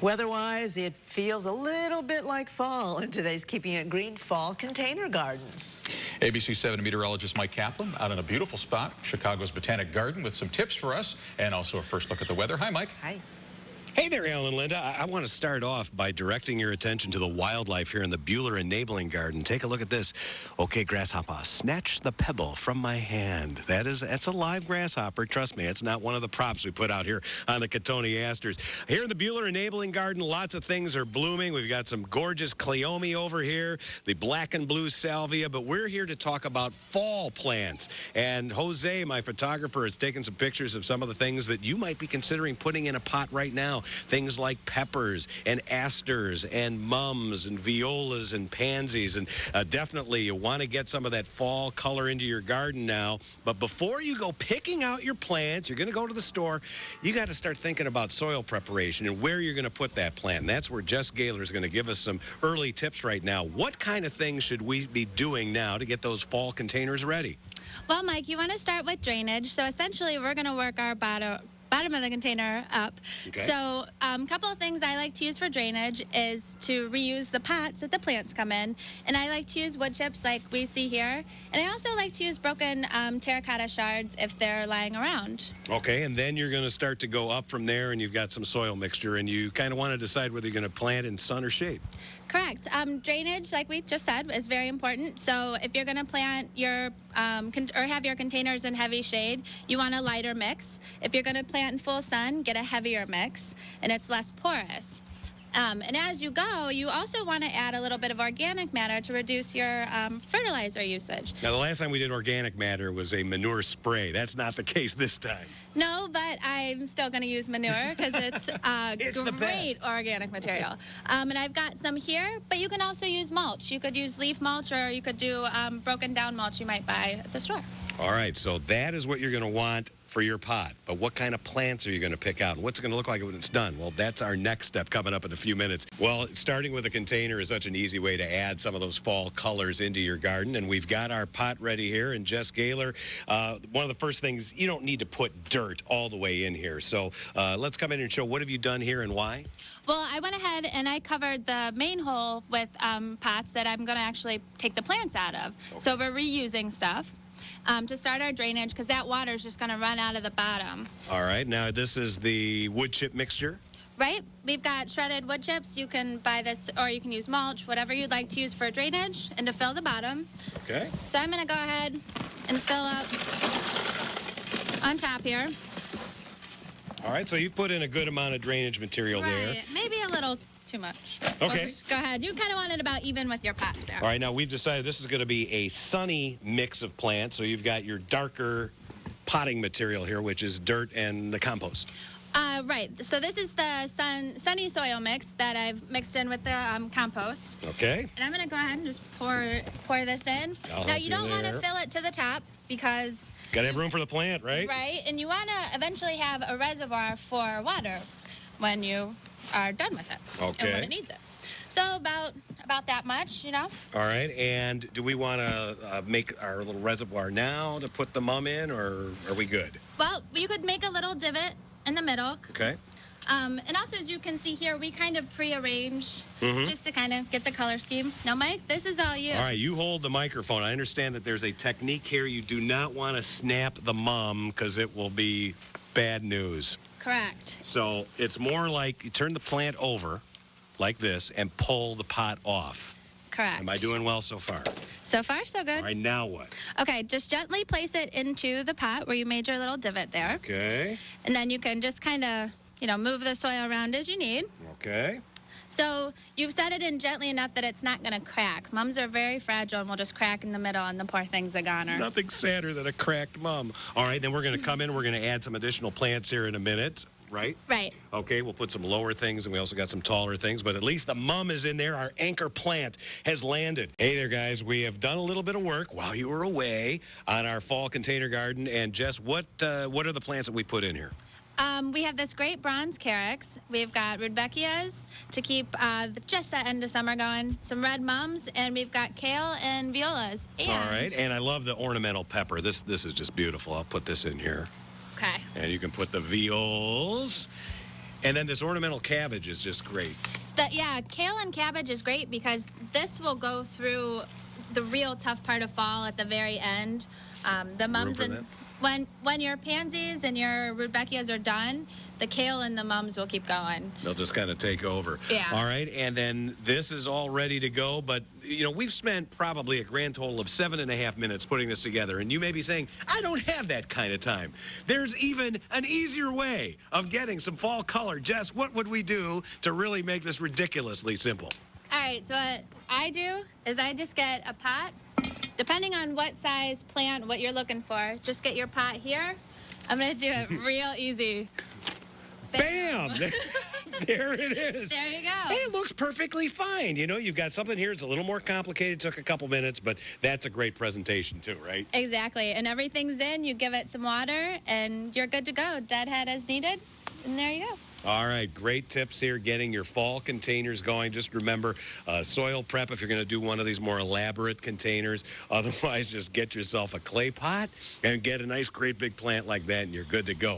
Weather-wise, it feels a little bit like fall in today's Keeping It Green Fall Container Gardens. ABC 7 meteorologist Mike Caplan out in a beautiful spot, Chicago's Botanic Garden, with some tips for us and also a first look at the weather. Hi, Mike. Hi. Hey there, Al and Linda. I want to start off by directing your attention to the wildlife here in the Goehler Enabling Garden. Take a look at this. Okay, grasshopper, snatch the pebble from my hand. That's a live grasshopper. Trust me, it's not one of the props we put out here on the Cottoni Asters. Here in the Goehler Enabling Garden, lots of things are blooming. We've got some gorgeous cleome over here, the black and blue salvia, but we're here to talk about fall plants. And Jose, my photographer, has taken some pictures of some of the things that you might be considering putting in a pot right now. Things like peppers and asters and mums and violas and pansies. And definitely you want to get some of that fall color into your garden now. But before you go picking out your plants, you're going to go to the store, you got to start thinking about soil preparation and where you're going to put that plant. And that's where Jess Goehler is going to give us some early tips right now. What kind of things should we be doing now to get those fall containers ready? Well, Mike, you want to start with drainage. So essentially, we're going to work our bottom of the container up. Okay. So a couple of things I like to use for drainage is to reuse the pots that the plants come in. And I like to use wood chips like we see here. And I also like to use broken terracotta shards if they're lying around. Okay, and then you're going to start to go up from there, and you've got some soil mixture, and you kind of want to decide whether you're going to plant in sun or shade. Correct. Drainage, like we just said, is very important. So if you're going to plant your or have your containers in heavy shade, you want a lighter mix. If you're going to plant in full sun, get a heavier mix, and it's less porous. And as you go, you also want to add a little bit of organic matter to reduce your fertilizer usage. Now, the last time we did organic matter was a manure spray. That's not the case this time. No, but I'm still going to use manure because it's great organic material. And I've got some here, but you can also use mulch. You could use leaf mulch, or you could do broken down mulch you might buy at the store. All right, so that is what you're going to want for your pot. But what kind of plants are you going to pick out? And what's it going to look like when it's done? Well, that's our next step coming up in a few minutes. Well, starting with a container is such an easy way to add some of those fall colors into your garden. And we've got our pot ready here. And Jess Goehler, one of the first things, you don't need to put dirt all the way in here. So let's come in and show what have you done here and why? Well, I went ahead and I covered the main hole with pots that I'm going to actually take the plants out of. Okay. So we're reusing stuff. To start our drainage, because that water is just going to run out of the bottom. All right. Now, this is the wood chip mixture. Right. We've got shredded wood chips. You can buy this, or you can use mulch, whatever you'd like to use for drainage and to fill the bottom. Okay. So I'm going to go ahead and fill up on top here. All right. So you put in a good amount of drainage material there. Maybe a little too much. Okay. Go ahead. You kind of want it about even with your pots there. All right, now we've decided this is going to be a sunny mix of plants. So you've got your darker potting material here, which is dirt and the compost. Right. So this is the sunny soil mix that I've mixed in with the compost. Okay. And I'm going to go ahead and just pour this in. Now, you don't want to fill it to the top because... Got to have room for the plant, right? Right. And you want to eventually have a reservoir for water when you are done with it. Okay. And when it needs it. So about that much, you know. All right. And do we want to make our little reservoir now to put the mum in, or are we good? Well, you could make a little divot in the middle. Okay. And also, as you can see here, we kind of prearranged just to kind of get the color scheme. Now, Mike, this is all you. All right, you hold the microphone. I understand that there's a technique here. You do not want to snap the mum because it will be bad news. Correct. So it's more like you turn the plant over like this and pull the pot off. Correct. Am I doing well so far? So far, so good. All right, now what? Okay, just gently place it into the pot where you made your little divot there. Okay. And then you can just kind of, move the soil around as you need. Okay. So you've set it in gently enough that it's not going to crack. Mums are very fragile and will just crack in the middle, and the poor thing's a goner. Nothing sadder than a cracked mum. All right, then we're going to come in. We're going to add some additional plants here in a minute, right? Right. Okay, we'll put some lower things, and we also got some taller things, but at least the mum is in there. Our anchor plant has landed. Hey there, guys. We have done a little bit of work while you were away on our fall container garden. And Jess, what are the plants that we put in here? We have this great bronze carex. We've got rudbeckias to keep just that end of summer going. Some red mums, and we've got kale and violas. And all right, and I love the ornamental pepper. This is just beautiful. I'll put this in here. Okay. And you can put the viols. And then this ornamental cabbage is just great. Yeah, kale and cabbage is great because this will go through the real tough part of fall at the very end. The mums and when your pansies and your rudbeckias are done, the kale and the mums will keep going. They'll just kind of take over. Yeah. All right, and then this is all ready to go, but, you know, we've spent probably a grand total of 7.5 minutes putting this together, and you may be saying, I don't have that kind of time. There's even an easier way of getting some fall color. Jess, what would we do to really make this ridiculously simple? All right, so what I do is I just get a pot. Depending on what size plant, what you're looking for, just get your pot here. I'm going to do it real easy. Bam! There it is. There you go. Hey, it looks perfectly fine. You know, you've got something here. It's a little more complicated. Took a couple minutes, but that's a great presentation too, right? Exactly. And everything's in. You give it some water, and you're good to go. Deadhead as needed, and there you go. All right, great tips here, getting your fall containers going. Just remember, soil prep if you're going to do one of these more elaborate containers. Otherwise, just get yourself a clay pot and get a nice, great big plant like that, and you're good to go.